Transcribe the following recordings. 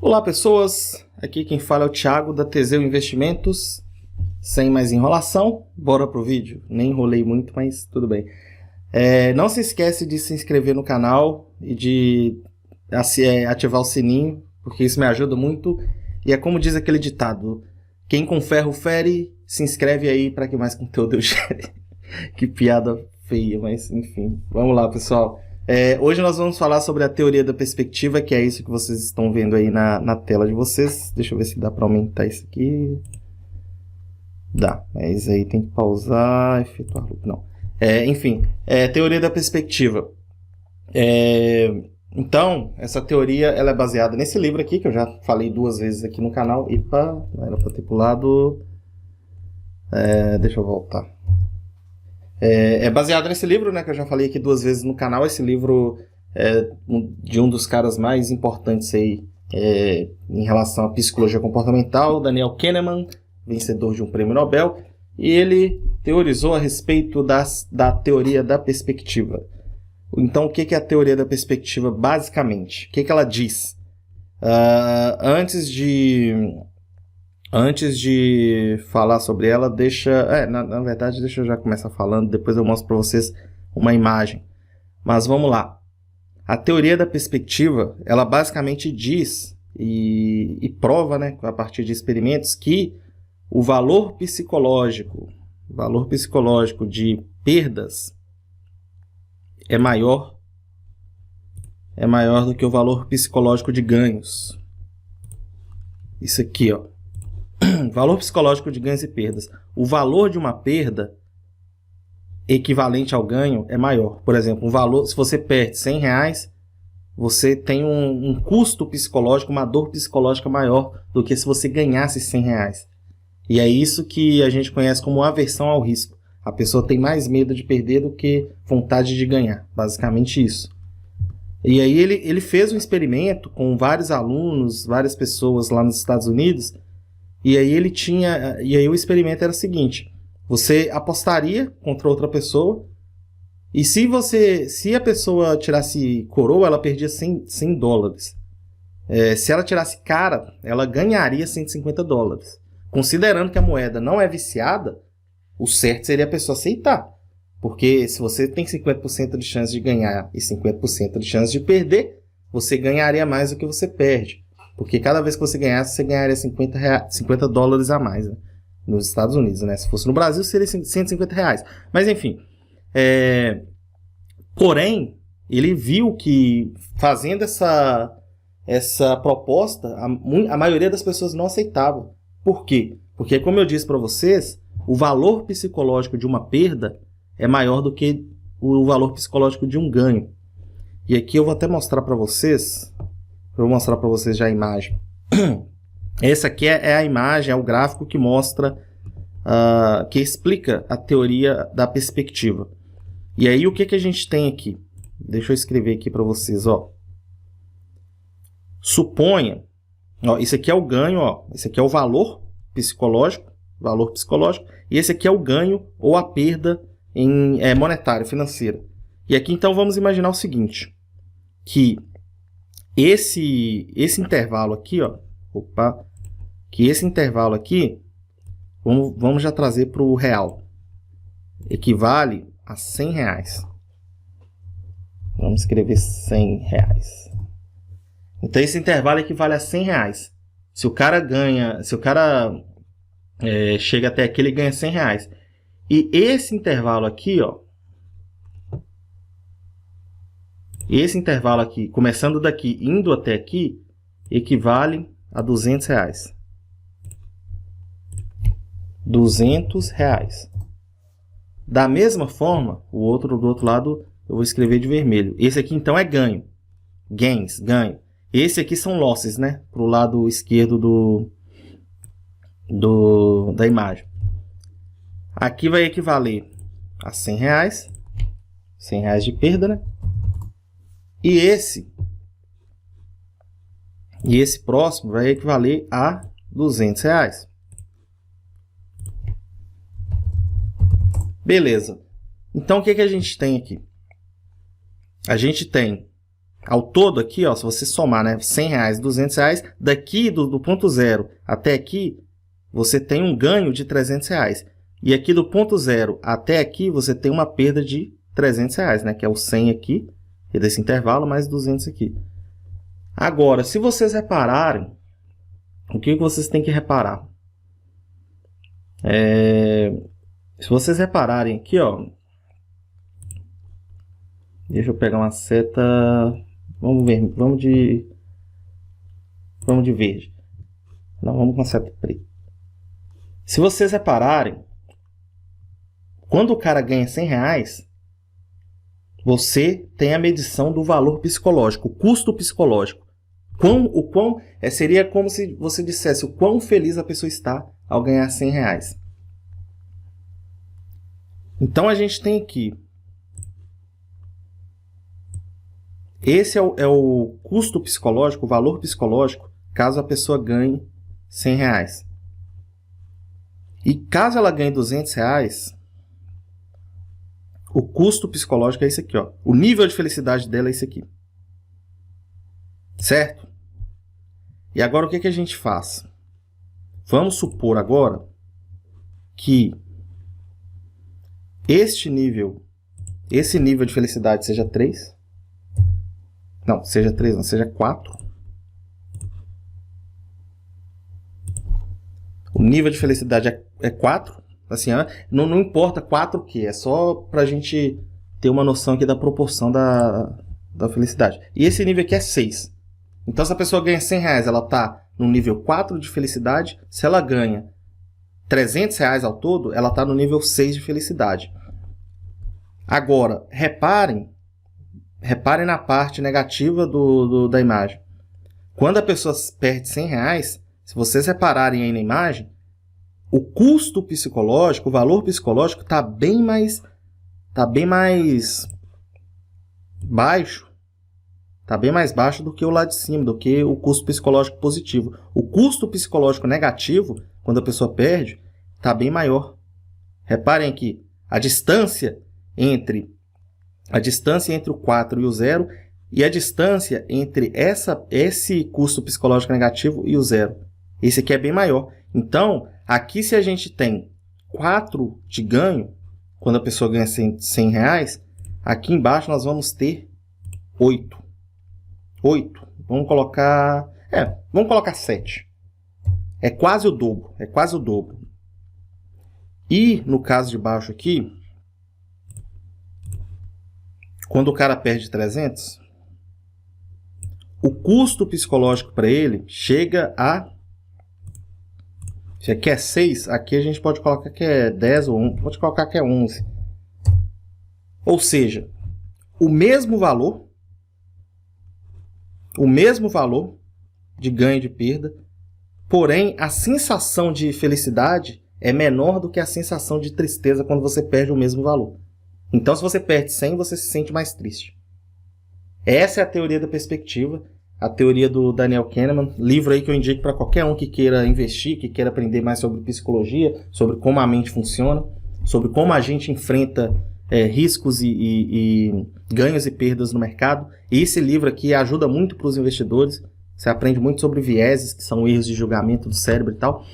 Olá pessoas, aqui quem fala é o Thiago da Teseu Investimentos. Sem mais enrolação, bora pro vídeo. Nem enrolei muito, mas tudo bem. Não se esquece de se inscrever no canal e de ativar o sininho, porque isso me ajuda muito. E é como diz aquele ditado, quem com ferro fere, se inscreve aí para que mais conteúdo eu gere. Que piada feia, mas enfim. Vamos lá, pessoal. Hoje nós vamos falar sobre a teoria da perspectiva, que é isso que vocês estão vendo aí na tela de vocês. Deixa eu ver se dá para aumentar isso aqui. Dá, mas aí tem que pausar, efetuar loop, não. Enfim, teoria da perspectiva. Então, essa teoria ela é baseada nesse livro aqui, que eu já falei 2 vezes aqui no canal. Epa, não era para ter pulado. Deixa eu voltar. É baseado nesse livro, né, que eu já falei aqui 2 vezes no canal. Esse livro é de um dos caras mais importantes aí em relação à psicologia comportamental, Daniel Kahneman, vencedor de um prêmio Nobel, e ele teorizou a respeito da teoria da perspectiva. Então, o que é a teoria da perspectiva, basicamente? O que ela diz? Antes de falar sobre ela, na verdade, deixa eu já começar falando, depois eu mostro para vocês uma imagem. Mas vamos lá. A teoria da perspectiva, ela basicamente diz e prova, né, a partir de experimentos, que o valor psicológico de perdas é maior do que o valor psicológico de ganhos. Isso aqui, ó. Valor psicológico de ganhos e perdas. O valor de uma perda equivalente ao ganho é maior. Por exemplo, se você perde R$100, você tem um custo psicológico, uma dor psicológica maior do que se você ganhasse R$100. E é isso que a gente conhece como aversão ao risco. A pessoa tem mais medo de perder do que vontade de ganhar. Basicamente isso. E aí ele fez um experimento com vários alunos, várias pessoas lá nos Estados Unidos. E aí o experimento era o seguinte: você apostaria contra outra pessoa, e se a pessoa tirasse coroa, ela perdia $100. Se ela tirasse cara, ela ganharia $150. Considerando que a moeda não é viciada, o certo seria a pessoa aceitar. Porque se você tem 50% de chance de ganhar e 50% de chance de perder, você ganharia mais do que você perde. Porque cada vez que você ganhasse, você ganharia $50 a mais, né? Nos Estados Unidos, né? Se fosse no Brasil, seria R$150. Mas enfim. Porém, ele viu que fazendo essa proposta, a maioria das pessoas não aceitava. Por quê? Porque, como eu disse para vocês, o valor psicológico de uma perda é maior do que o valor psicológico de um ganho. E aqui eu vou até mostrar para vocês. Vou mostrar para vocês já a imagem. Essa aqui é a imagem, é o gráfico que mostra, que explica a teoria da perspectiva. E aí o que a gente tem aqui? Deixa eu escrever aqui para vocês, ó. Suponha, ó, isso aqui é o ganho, ó. Esse aqui é o valor psicológico, e esse aqui é o ganho ou a perda monetária, financeira. E aqui então vamos imaginar o seguinte, que esse intervalo aqui, ó, vamos já trazer para o real, equivale a R$100. Vamos escrever R$100. Então esse intervalo equivale a R$100. Se o cara chega até aqui, ele ganha R$100. E esse intervalo aqui, ó, começando daqui, indo até aqui, equivale a R$200. R$200. Da mesma forma, do outro lado, eu vou escrever de vermelho. Esse aqui, então, é ganho. Ganho. Esse aqui são losses, né? Para o lado esquerdo da imagem. Aqui vai equivaler a R$100. R$100 de perda, né? E esse próximo vai equivaler a R$200. Beleza. Então, o que a gente tem aqui? A gente tem ao todo aqui, ó, se você somar, né, R$100, R$200, daqui do ponto zero até aqui, você tem um ganho de R$300. E aqui do ponto zero até aqui, você tem uma perda de R$300, né, que é o 100 aqui, e desse intervalo, mais 200 aqui. Agora, se vocês repararem, o que vocês têm que reparar? Se vocês repararem aqui, ó, deixa eu pegar uma seta, vamos ver, vamos de verde. Não, vamos com a seta preta. Se vocês repararem, quando o cara ganha R$100, você tem a medição do valor psicológico, o custo psicológico. Seria como se você dissesse o quão feliz a pessoa está ao ganhar R$100. Então a gente tem aqui, esse é o custo psicológico, o valor psicológico, caso a pessoa ganhe R$100. E caso ela ganhe R$200, o custo psicológico é esse aqui, ó. O nível de felicidade dela é esse aqui. Certo? E agora o que a gente faz? Vamos supor agora que esse nível de felicidade seja 3. Não, seja 3, não, seja 4. O nível de felicidade é 4. Assim, não importa 4 o que, é só para a gente ter uma noção aqui da proporção da felicidade. E esse nível aqui é 6. Então, se a pessoa ganha R$100, ela está no nível 4 de felicidade. Se ela ganha R$300 ao todo, ela está no nível 6 de felicidade. Agora, reparem na parte negativa da imagem. Quando a pessoa perde R$100, se vocês repararem aí na imagem, o custo psicológico, o valor psicológico está bem mais baixo. Está bem mais baixo do que o lá de cima, do que o custo psicológico positivo. O custo psicológico negativo, quando a pessoa perde, está bem maior. Reparem aqui, a distância entre o 4 e o 0 e a distância entre esse custo psicológico negativo e o 0. Esse aqui é bem maior. Então, aqui se a gente tem 4 de ganho, quando a pessoa ganha R$100, aqui embaixo nós vamos ter 8. Vamos colocar 7. É quase o dobro. E no caso de baixo aqui, quando o cara perde 300, o custo psicológico para ele chega a... Se aqui é 6, aqui a gente pode colocar que é 10 ou 1, pode colocar que é 11. Ou seja, o mesmo valor de ganho e de perda, porém a sensação de felicidade é menor do que a sensação de tristeza quando você perde o mesmo valor. Então, se você perde 100, você se sente mais triste. Essa é a teoria da perspectiva, a teoria do Daniel Kahneman, livro aí que eu indico para qualquer um que queira investir, que queira aprender mais sobre psicologia, sobre como a mente funciona, sobre como a gente enfrenta riscos e ganhos e perdas no mercado. Esse livro aqui ajuda muito para os investidores. Você aprende muito sobre vieses, que são erros de julgamento do cérebro e tal.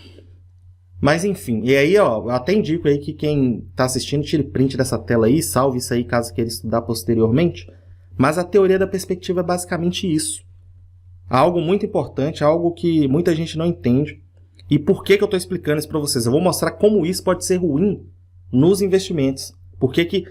Mas enfim, e aí ó, eu até indico aí que quem está assistindo tire print dessa tela aí, salve isso aí caso queira estudar posteriormente. Mas a teoria da perspectiva é basicamente isso. Algo muito importante, algo que muita gente não entende. E por que eu estou explicando isso para vocês? Eu vou mostrar como isso pode ser ruim nos investimentos. Por que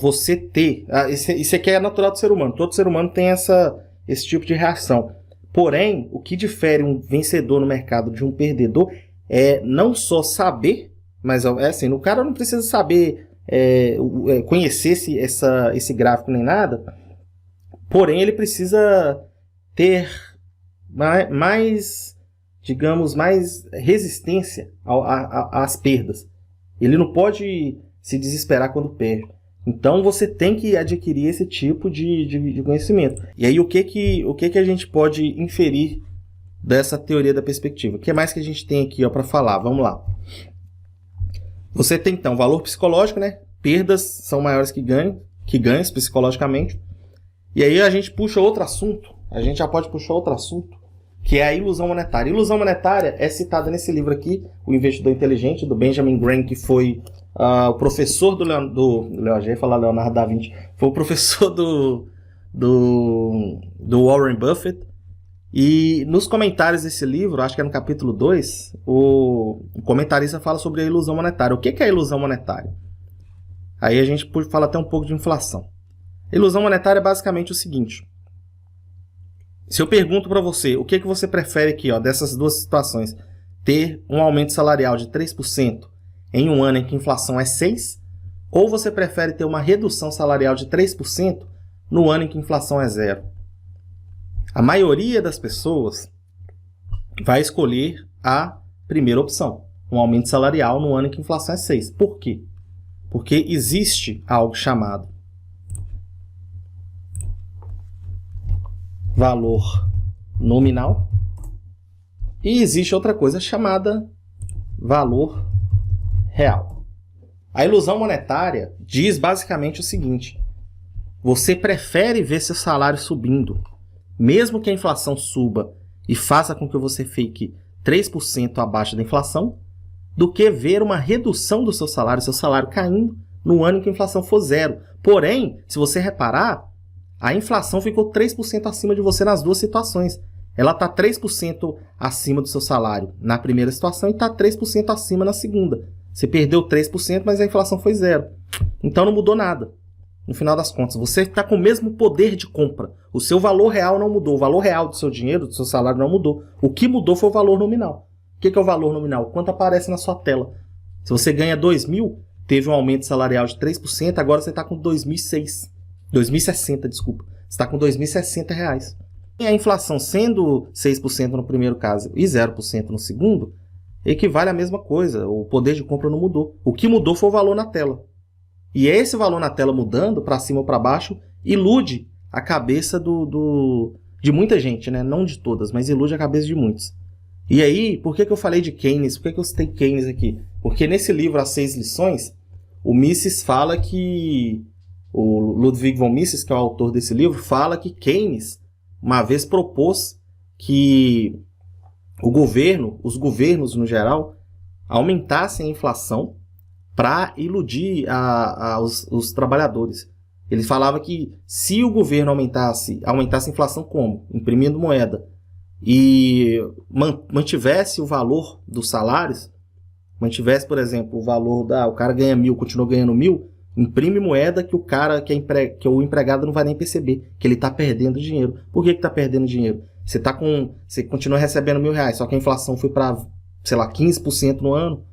você ter... Isso aqui é natural do ser humano. Todo ser humano tem esse tipo de reação. Porém, o que difere um vencedor no mercado de um perdedor é não só saber, mas assim, o cara não precisa saber, conhecer esse gráfico nem nada, porém ele precisa ter mais, digamos, mais resistência às perdas. Ele não pode se desesperar quando perde. Então você tem que adquirir esse tipo de conhecimento. E aí o que a gente pode inferir dessa teoria da perspectiva? O que mais que a gente tem aqui para falar? Vamos lá. Você tem então valor psicológico, né? Perdas são maiores que ganhos psicologicamente. E aí a gente puxa outro assunto, a gente já pode puxar outro assunto, que é a ilusão monetária. A ilusão monetária é citada nesse livro aqui, O Investidor Inteligente, do Benjamin Graham, que foi o professor do Leonardo da Vinci, foi o professor do Warren Buffett. E nos comentários desse livro, acho que é no capítulo 2, o comentarista fala sobre a ilusão monetária. O que é a ilusão monetária? Aí a gente fala até um pouco de inflação. A ilusão monetária é basicamente o seguinte. Se eu pergunto para você, o que você prefere aqui, ó, dessas duas situações? Ter um aumento salarial de 3% em um ano em que a inflação é 6%? Ou você prefere ter uma redução salarial de 3% no ano em que a inflação é 0%? A maioria das pessoas vai escolher a primeira opção, um aumento salarial no ano em que a inflação é 6%. Por quê? Porque existe algo chamado valor nominal e existe outra coisa chamada valor real. A ilusão monetária diz basicamente o seguinte: você prefere ver seu salário subindo, mesmo que a inflação suba e faça com que você fique 3% abaixo da inflação, do que ver uma redução do seu salário caindo no ano em que a inflação for 0. Porém, se você reparar, a inflação ficou 3% acima de você nas duas situações. Ela está 3% acima do seu salário na primeira situação e está 3% acima na segunda. Você perdeu 3%, mas a inflação foi 0. Então não mudou nada. No final das contas, você está com o mesmo poder de compra. O seu valor real não mudou. O valor real do seu dinheiro, do seu salário, não mudou. O que mudou foi o valor nominal. O que é o valor nominal? Quanto aparece na sua tela. Se você ganha 2.000, teve um aumento salarial de 3%, agora você está com 2.060, desculpa. Você está com 2.060 reais. E a inflação sendo 6% no primeiro caso e 0% no segundo, equivale à mesma coisa. O poder de compra não mudou. O que mudou foi o valor na tela. E esse valor na tela mudando para cima ou para baixo ilude a cabeça de muita gente, né? Não de todas, mas ilude a cabeça de muitos. E aí, por que eu falei de Keynes? Por que eu citei Keynes aqui? Porque nesse livro, As 6 Lições, o Mises fala que... O Ludwig von Mises, que é o autor desse livro, fala que Keynes uma vez propôs que os governos no geral, aumentassem a inflação para iludir os trabalhadores. Ele falava que se o governo aumentasse a inflação como? Imprimindo moeda e mantivesse o valor dos salários, mantivesse, por exemplo, o valor o cara ganha 1.000, continua ganhando 1.000, imprime moeda que o cara, que o empregado não vai nem perceber, que ele está perdendo dinheiro. Por que está perdendo dinheiro? Você continua recebendo R$1.000, só que a inflação foi para, sei lá, 15% no ano,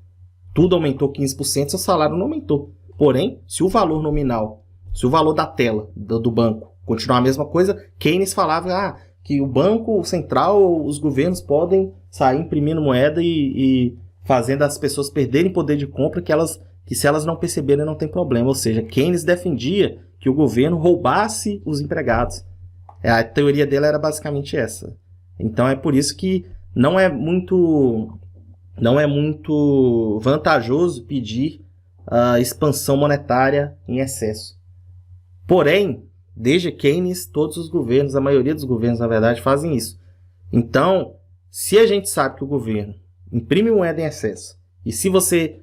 tudo aumentou 15%, seu salário não aumentou. Porém, se o valor nominal, se o valor da tela do banco continuar a mesma coisa, Keynes falava que o banco central, os governos podem sair imprimindo moeda e fazendo as pessoas perderem poder de compra, que se elas não perceberem não tem problema. Ou seja, Keynes defendia que o governo roubasse os empregados. A teoria dele era basicamente essa. Então é por isso que não é muito vantajoso pedir a expansão monetária em excesso. Porém, desde Keynes, todos os governos, a maioria dos governos, na verdade, fazem isso. Então, se a gente sabe que o governo imprime moeda em excesso, e se você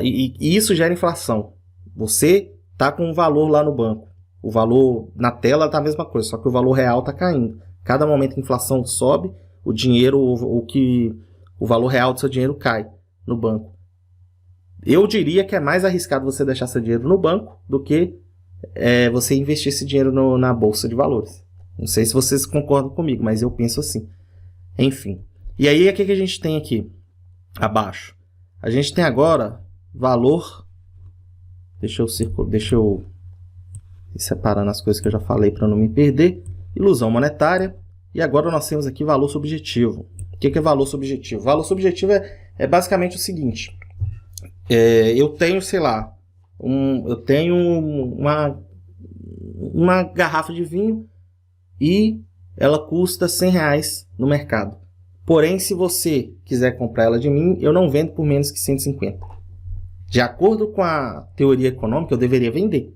e isso gera inflação, você está com um valor lá no banco, o valor na tela está a mesma coisa, só que o valor real está caindo. Cada momento que a inflação sobe, o dinheiro, o valor real do seu dinheiro cai no banco. Eu diria que é mais arriscado você deixar seu dinheiro no banco do que você investir esse dinheiro na bolsa de valores. Não sei se vocês concordam comigo, mas eu penso assim. Enfim. E aí, o que a gente tem aqui abaixo? A gente tem agora valor... Deixa eu ir separando as coisas que eu já falei para não me perder. Ilusão monetária. E agora nós temos aqui valor subjetivo. O que é valor subjetivo? Valor subjetivo é basicamente o seguinte. Eu tenho, sei lá, eu tenho uma garrafa de vinho e ela custa R$100 no mercado. Porém, se você quiser comprar ela de mim, eu não vendo por menos que 150. De acordo com a teoria econômica, eu deveria vender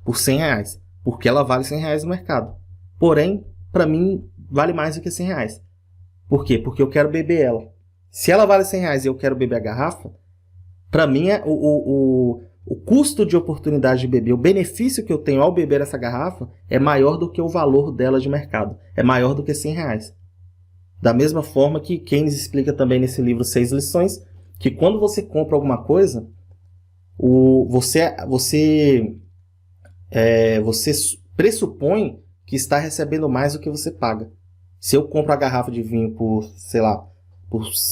por R$100. porque ela vale R$100 no mercado. Porém, para mim, vale mais do que R$100. Por quê? Porque eu quero beber ela. Se ela vale R$100 e eu quero beber a garrafa, para mim, o custo de oportunidade de beber, o benefício que eu tenho ao beber essa garrafa é maior do que o valor dela de mercado. É maior do que R$100. Da mesma forma que Keynes explica também nesse livro 6 lições, que quando você compra alguma coisa, você pressupõe que está recebendo mais do que você paga. Se eu compro a garrafa de vinho por, sei lá,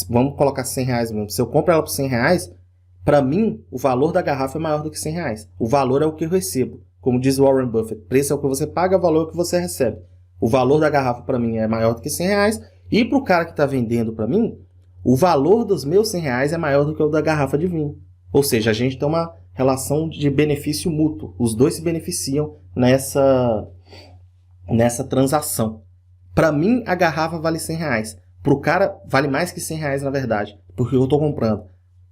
vamos colocar R$100 mesmo. Se eu compro ela por R$100, para mim, o valor da garrafa é maior do que R$100. O valor é o que eu recebo. Como diz Warren Buffett, preço é o que você paga, valor é o que você recebe. O valor da garrafa para mim é maior do que R$100. E para o cara que está vendendo para mim, o valor dos meus R$100 é maior do que o da garrafa de vinho. Ou seja, a gente tem uma relação de benefício mútuo. Os dois se beneficiam nessa transação. Para mim, a garrafa vale R$100. Para o cara, vale mais que R$100, na verdade, porque eu estou comprando.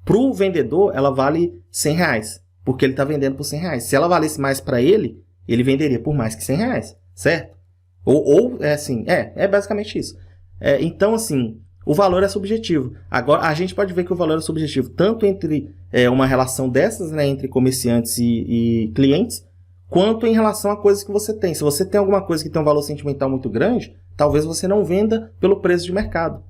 Para o vendedor, ela vale R$100, porque ele está vendendo por R$100. Se ela valesse mais para ele, ele venderia por mais que R$100, certo? Ou é assim, é basicamente isso. Então, assim, o valor é subjetivo. Agora, a gente pode ver que o valor é subjetivo tanto entre uma relação dessas, né, entre comerciantes e clientes, quanto em relação a coisas que você tem. Se você tem alguma coisa que tem um valor sentimental muito grande, talvez você não venda pelo preço de mercado.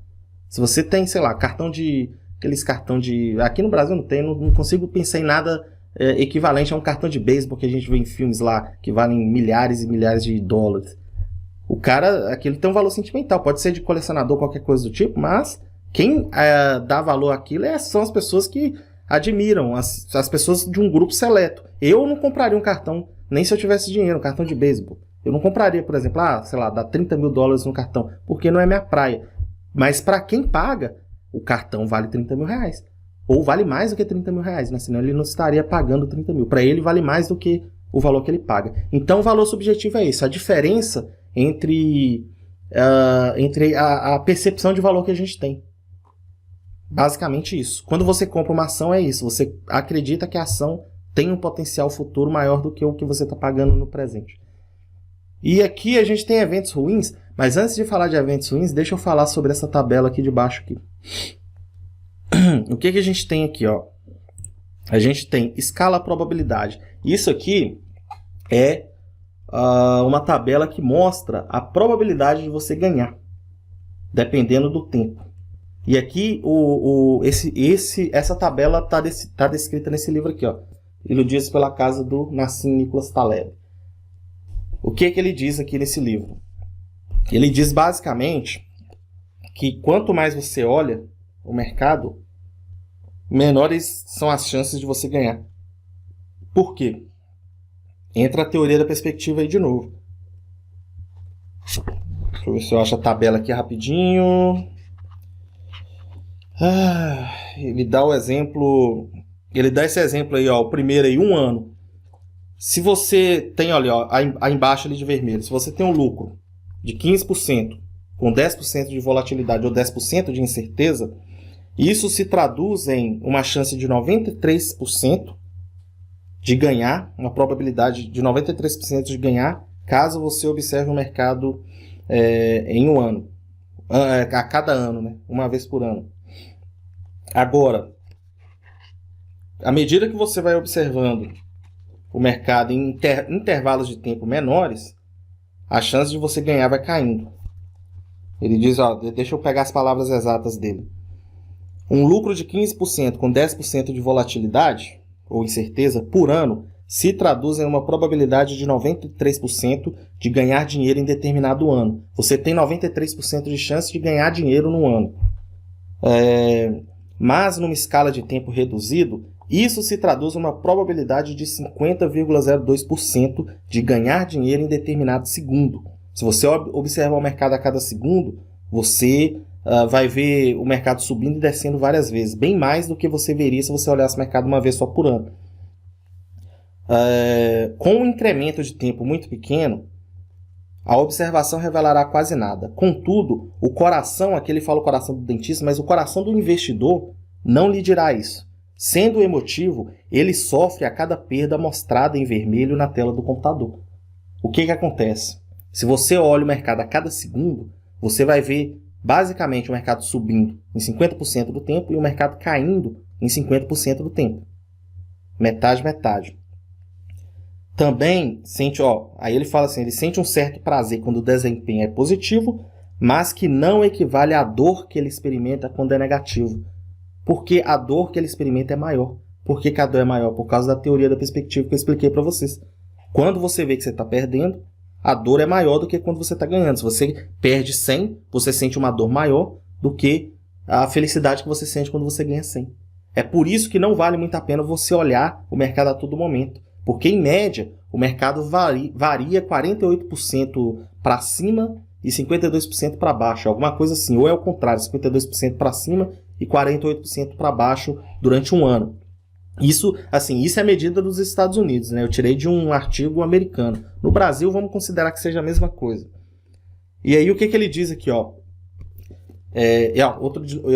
Se você tem, sei lá, aqueles cartão de... Aqui no Brasil não tem, não consigo pensar em nada equivalente a um cartão de beisebol que a gente vê em filmes lá, que valem milhares e milhares de dólares. O cara, aquilo tem um valor sentimental, pode ser de colecionador, qualquer coisa do tipo, mas quem dá valor àquilo são as pessoas que admiram, as pessoas de um grupo seleto. Eu não compraria um cartão, nem se eu tivesse dinheiro, um cartão de beisebol. Eu não compraria, por exemplo, sei lá, dá $30 mil no cartão, porque não é minha praia. Mas para quem paga, o cartão vale R$30 mil. Ou vale mais do que R$30 mil, né? Senão ele não estaria pagando 30 mil. Para ele vale mais do que o valor que ele paga. Então o valor subjetivo é isso, a diferença entre a percepção de valor que a gente tem. Basicamente isso. Quando você compra uma ação é isso, você acredita que a ação tem um potencial futuro maior do que o que você está pagando no presente. E aqui a gente tem eventos ruins, mas antes de falar de eventos ruins, deixa eu falar sobre essa tabela aqui de baixo. Aqui. O que a gente tem aqui? Ó? A gente tem escala probabilidade. Isso aqui é uma tabela que mostra a probabilidade de você ganhar, dependendo do tempo. E aqui essa tabela está descrita nesse livro aqui, ó, Iludidos pela Casa do Nassim Nicholas Taleb. O que ele diz aqui nesse livro? Ele diz basicamente que quanto mais você olha o mercado, menores são as chances de você ganhar. Por quê? Entra a teoria da perspectiva aí de novo. Deixa eu ver se eu acho a tabela aqui rapidinho. Ele dá o exemplo. Ele dá esse exemplo aí, ó, o primeiro aí, 1 ano. Se você tem, olha, ó, aí embaixo ali de vermelho, se você tem um lucro de 15%, com 10% de volatilidade ou 10% de incerteza, isso se traduz em uma chance de 93% de ganhar, uma probabilidade de 93% de ganhar, caso você observe o mercado em 1 ano, a cada ano, né? Uma vez por ano. Agora, à medida que você vai observando o mercado em intervalos de tempo menores, a chance de você ganhar vai caindo. Ele diz, ó, deixa eu pegar as palavras exatas dele. Um lucro de 15% com 10% de volatilidade ou incerteza por ano se traduz em uma probabilidade de 93% de ganhar dinheiro em determinado ano. Você tem 93% de chance de ganhar dinheiro no ano. Mas numa escala de tempo reduzido, isso se traduz em uma probabilidade de 50,02% de ganhar dinheiro em determinado segundo. Se você observar o mercado a cada segundo, você vai ver o mercado subindo e descendo várias vezes, bem mais do que você veria se você olhasse o mercado uma vez só por ano. Com um incremento de tempo muito pequeno, a observação revelará quase nada. Contudo, o coração, aqui ele fala o coração do dentista, mas o coração do investidor não lhe dirá isso. Sendo emotivo, ele sofre a cada perda mostrada em vermelho na tela do computador. o que acontece? Se você olha o mercado a cada segundo, você vai ver basicamente o mercado subindo em 50% do tempo e o mercado caindo em 50% do tempo. Metade, metade. Também sente, aí ele fala assim, ele sente um certo prazer quando o desempenho é positivo, mas que não equivale à dor que ele experimenta quando é negativo. Porque a dor que ele experimenta é maior. Por que a dor é maior? Por causa da teoria da perspectiva que eu expliquei para vocês. Quando você vê que você está perdendo, a dor é maior do que quando você está ganhando. Se você perde 100, você sente uma dor maior do que a felicidade que você sente quando você ganha 100. É por isso que não vale muito a pena você olhar o mercado a todo momento. Porque, em média, o mercado varia 48% para cima e 52% para baixo. Alguma coisa assim. Ou é o contrário, 52% para cima e 48% para baixo durante um ano. Isso é a medida dos Estados Unidos, né? Eu tirei de um artigo americano. No Brasil, vamos considerar que seja a mesma coisa. E aí, o que ele diz aqui, eu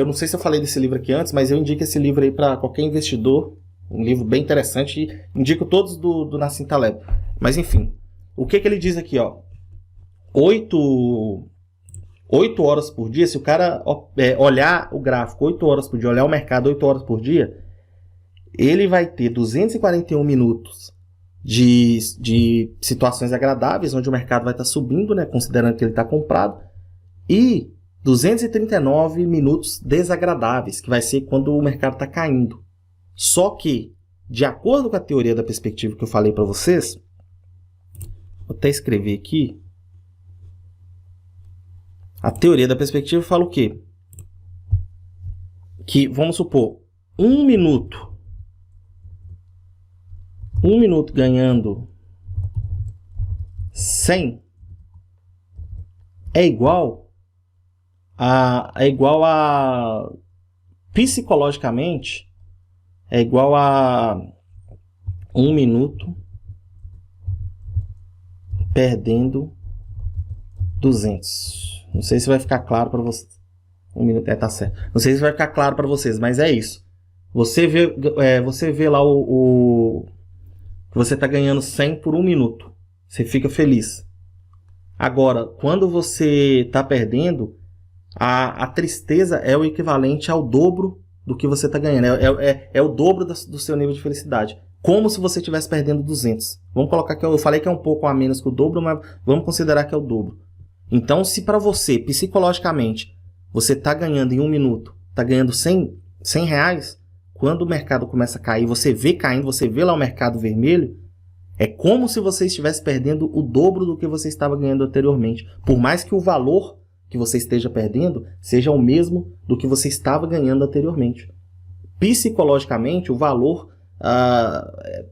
não sei se eu falei desse livro aqui antes, mas eu indico esse livro aí para qualquer investidor. Um livro bem interessante e indico todos do Nassim Taleb. Mas enfim, o que ele diz aqui, 8 horas por dia, se o cara olhar o gráfico 8 horas por dia, olhar o mercado 8 horas por dia, ele vai ter 241 minutos de situações agradáveis, onde o mercado vai estar subindo, né, considerando que ele está comprado, e 239 minutos desagradáveis, que vai ser quando o mercado está caindo. Só que, de acordo com a teoria da perspectiva que eu falei para vocês, vou até escrever aqui, a teoria da perspectiva fala o quê? Que, vamos supor, um minuto ganhando 100 é igual a psicologicamente, é igual a 1 minuto perdendo 200. Não sei se vai ficar claro para vocês. 1 minuto, tá certo. Não sei se vai ficar claro para vocês, mas é isso. Você vê lá que você está ganhando 100 por 1 minuto. Você fica feliz. Agora, quando você está perdendo, a tristeza é o equivalente ao dobro do que você está ganhando. É o dobro do seu nível de felicidade. Como se você estivesse perdendo 200. Vamos colocar que eu falei que é um pouco a menos que o dobro, mas vamos considerar que é o dobro. Então, se para você, psicologicamente, você está ganhando em 1 minuto, está ganhando 100 reais, quando o mercado começa a cair, você vê caindo, você vê lá o mercado vermelho, é como se você estivesse perdendo o dobro do que você estava ganhando anteriormente. Por mais que o valor que você esteja perdendo seja o mesmo do que você estava ganhando anteriormente. Psicologicamente, o valor,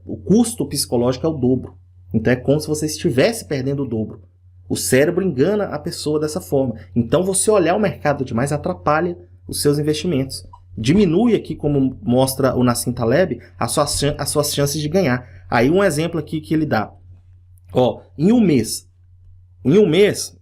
o custo psicológico é o dobro. Então é como se você estivesse perdendo o dobro. O cérebro engana a pessoa dessa forma. Então você olhar o mercado demais atrapalha os seus investimentos. Diminui aqui, como mostra o Nassim Taleb, as suas chances de ganhar. Aí um exemplo aqui que ele dá. Em um mês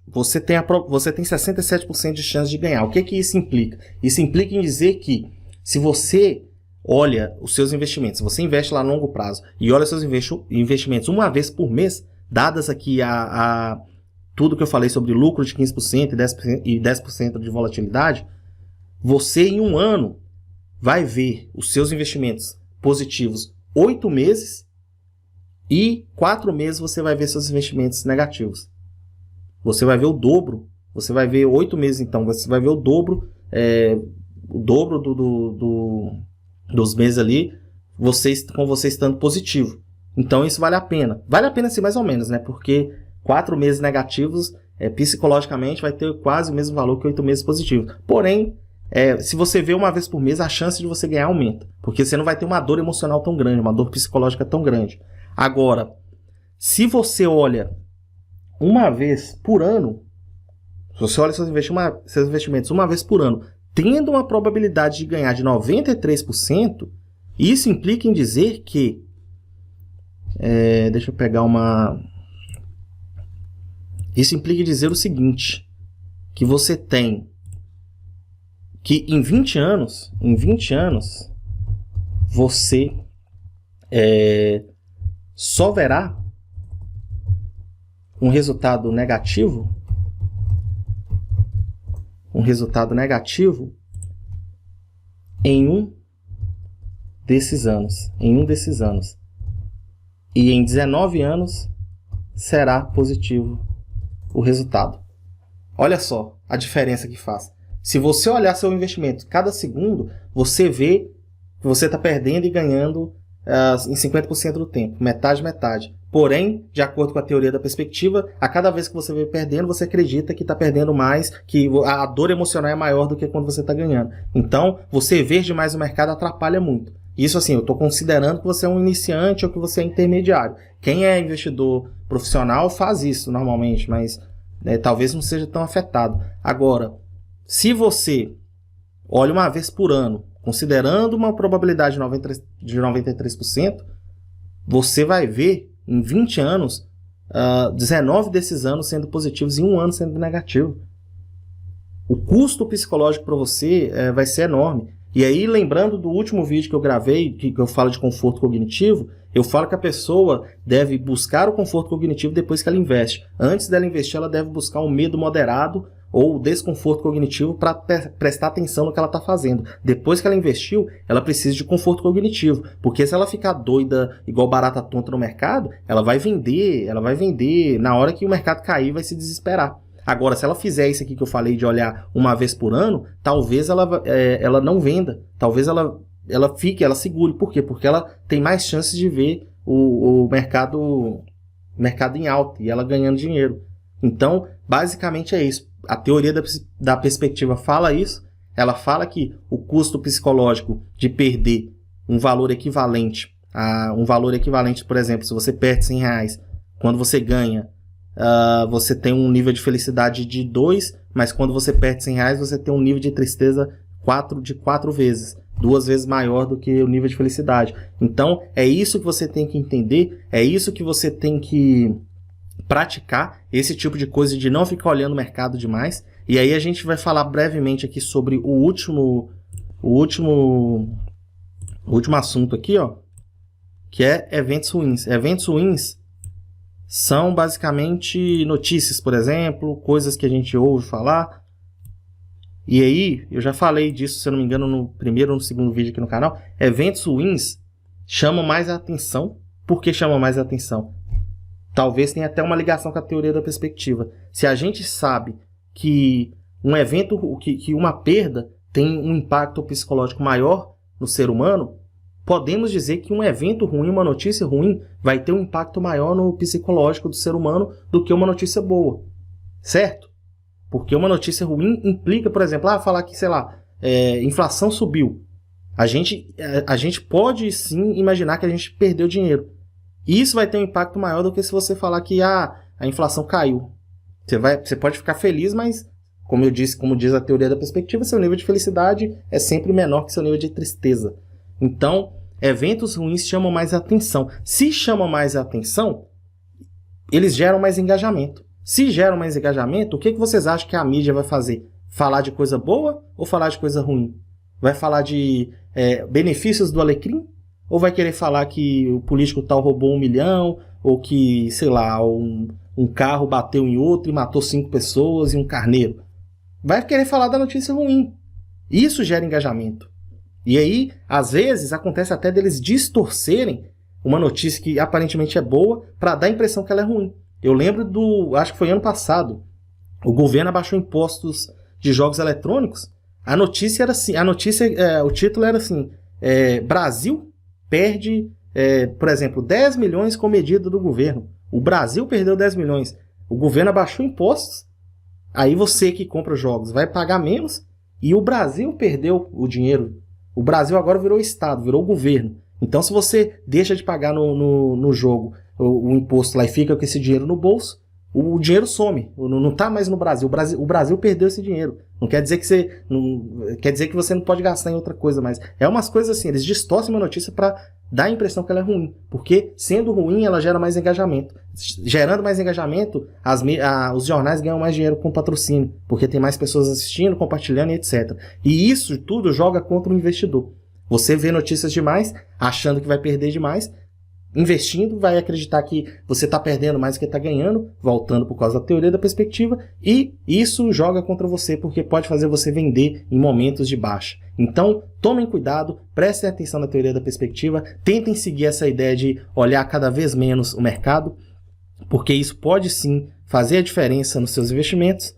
você tem 67% de chance de ganhar. O que isso implica? Isso implica em dizer que se você olha os seus investimentos, se você investe lá a longo prazo e olha seus investimentos uma vez por mês, dadas aqui a tudo que eu falei sobre lucro de 15% e 10% de volatilidade, você em um ano vai ver os seus investimentos positivos 8 meses e 4 meses você vai ver seus investimentos negativos. Você vai ver o dobro, você vai ver 8 meses então, você vai ver o dobro dos meses ali, com você estando positivo. Então isso vale a pena. Vale a pena sim, mais ou menos, né? Porque 4 meses negativos, psicologicamente, vai ter quase o mesmo valor que 8 meses positivos. Porém, se você vê uma vez por mês, a chance de você ganhar aumenta. Porque você não vai ter uma dor emocional tão grande, uma dor psicológica tão grande. Agora, se você olha uma vez por ano, se você olha seus investimentos uma vez por ano, tendo uma probabilidade de ganhar de 93%, isso implica em dizer que... deixa eu pegar uma... Isso implica em dizer o seguinte, que você tem que em 20 anos, você só verá um resultado negativo, em um desses anos, e em 19 anos será positivo o resultado. Olha só a diferença que faz. Se você olhar seu investimento cada segundo, você vê que você está perdendo e ganhando em 50% do tempo, metade. Porém, de acordo com a teoria da perspectiva, a cada vez que você vê perdendo, você acredita que está perdendo mais, que a dor emocional é maior do que quando você está ganhando. Então, você ver demais o mercado atrapalha muito. Isso assim, eu estou considerando que você é um iniciante ou que você é intermediário. Quem é investidor profissional faz isso normalmente, mas talvez não seja tão afetado. Agora, se você olha uma vez por ano, considerando uma probabilidade de 93%, você vai ver em 20 anos, 19 desses anos sendo positivos e um ano sendo negativo. O custo psicológico para você vai ser enorme. E aí, lembrando do último vídeo que eu gravei, que eu falo de conforto cognitivo, eu falo que a pessoa deve buscar o conforto cognitivo depois que ela investe. Antes dela investir, ela deve buscar um medo moderado ou desconforto cognitivo para prestar atenção no que ela está fazendo. Depois que ela investiu, ela precisa de conforto cognitivo, porque se ela ficar doida, igual barata tonta no mercado, ela vai vender, na hora que o mercado cair, vai se desesperar. Agora, se ela fizer isso aqui que eu falei de olhar uma vez por ano, talvez ela não venda, talvez ela segure. Por quê? Porque ela tem mais chances de ver o mercado em alta e ela ganhando dinheiro. Então, basicamente é isso. A teoria da perspectiva fala isso. Ela fala que o custo psicológico de perder um valor equivalente, por exemplo, se você perde R$100, quando você ganha, você tem um nível de felicidade de 2, mas quando você perde R$100, você tem um nível de tristeza de 4 vezes. 2 vezes maior do que o nível de felicidade. Então, é isso que você tem que entender, é isso que você tem que praticar, esse tipo de coisa de não ficar olhando o mercado demais. E aí a gente vai falar brevemente aqui sobre o último assunto aqui, ó, que é eventos ruins. Eventos ruins são basicamente notícias, por exemplo, coisas que a gente ouve falar. E aí, eu já falei disso, se eu não me engano, no primeiro ou no segundo vídeo aqui no canal. Eventos ruins chamam mais a atenção. Por que chamam mais a atenção? Talvez tenha até uma ligação com a teoria da perspectiva. Se a gente sabe que um evento, que uma perda tem um impacto psicológico maior no ser humano, podemos dizer que um evento ruim, uma notícia ruim, vai ter um impacto maior no psicológico do ser humano do que uma notícia boa. Certo? Porque uma notícia ruim implica, por exemplo, falar que, sei lá, inflação subiu. A gente pode sim imaginar que a gente perdeu dinheiro. E isso vai ter um impacto maior do que se você falar que a inflação caiu. Você pode ficar feliz, mas, como diz a teoria da perspectiva, seu nível de felicidade é sempre menor que seu nível de tristeza. Então, eventos ruins chamam mais atenção. Se chamam mais atenção, eles geram mais engajamento. Se geram mais engajamento, o que vocês acham que a mídia vai fazer? Falar de coisa boa ou falar de coisa ruim? Vai falar de benefícios do alecrim? Ou vai querer falar que o político tal roubou 1 milhão? Ou que, sei lá, um carro bateu em outro e matou 5 pessoas e um carneiro? Vai querer falar da notícia ruim. Isso gera engajamento. E aí, às vezes, acontece até deles distorcerem uma notícia que aparentemente é boa para dar a impressão que ela é ruim. Eu lembro acho que foi ano passado, o governo abaixou impostos de jogos eletrônicos. A notícia era assim, o título era assim, Brasil perde, por exemplo, 10 milhões com medida do governo. O Brasil perdeu 10 milhões. O governo abaixou impostos. Aí você que compra jogos vai pagar menos e o Brasil perdeu o dinheiro. O Brasil agora virou Estado, virou governo. Então, se você deixa de pagar no jogo o imposto lá e fica com esse dinheiro no bolso, o dinheiro some, não está mais no Brasil. O Brasil perdeu esse dinheiro. Não quer dizer que você não pode gastar em outra coisa, mas é umas coisas assim, eles distorcem uma notícia para dar a impressão que ela é ruim, porque sendo ruim ela gera mais engajamento. Gerando mais engajamento, os jornais ganham mais dinheiro com patrocínio, porque tem mais pessoas assistindo, compartilhando e etc. E isso tudo joga contra o investidor. Você vê notícias demais, achando que vai perder demais, investindo, vai acreditar que você está perdendo mais do que está ganhando, voltando por causa da teoria da perspectiva, e isso joga contra você, porque pode fazer você vender em momentos de baixa. Então, tomem cuidado, prestem atenção na teoria da perspectiva, tentem seguir essa ideia de olhar cada vez menos o mercado, porque isso pode sim fazer a diferença nos seus investimentos.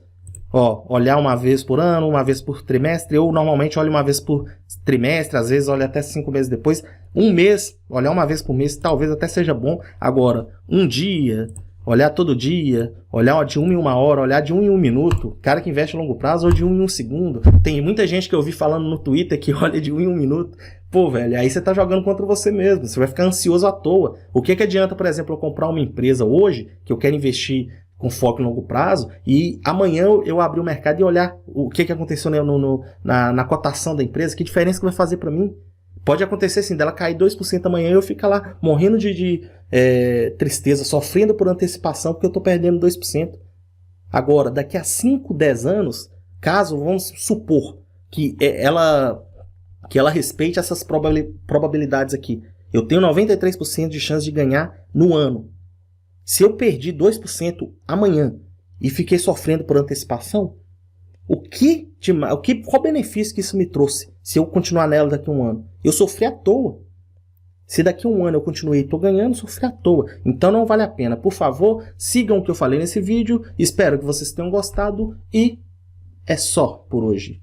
Ó, olhar uma vez por ano, uma vez por trimestre, ou normalmente olha uma vez por trimestre, às vezes olha até 5 meses depois. Um mês, olhar uma vez por mês, talvez até seja bom. Agora, um dia, olhar todo dia, olhar de 1 em 1 hora, olhar de 1 em 1 minuto, cara que investe a longo prazo, ou de 1 em 1 segundo. Tem muita gente que eu vi falando no Twitter que olha de 1 em 1 minuto. Pô, velho, aí você tá jogando contra você mesmo, você vai ficar ansioso à toa. O que adianta, por exemplo, eu comprar uma empresa hoje, que eu quero investir com foco em longo prazo, e amanhã eu abrir o mercado e olhar o que aconteceu na cotação da empresa, que diferença que vai fazer para mim? Pode acontecer assim, dela cair 2% amanhã e eu ficar lá morrendo de tristeza, sofrendo por antecipação porque eu estou perdendo 2%. Agora, daqui a 5, 10 anos, caso, vamos supor que ela respeite essas probabilidades aqui, eu tenho 93% de chance de ganhar no ano. Se eu perdi 2% amanhã e fiquei sofrendo por antecipação, qual benefício que isso me trouxe se eu continuar nela daqui a um ano? Eu sofri à toa. Se daqui a um ano eu continuei e estou ganhando, sofri à toa. Então não vale a pena. Por favor, sigam o que eu falei nesse vídeo. Espero que vocês tenham gostado e é só por hoje.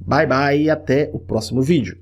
Bye bye e até o próximo vídeo.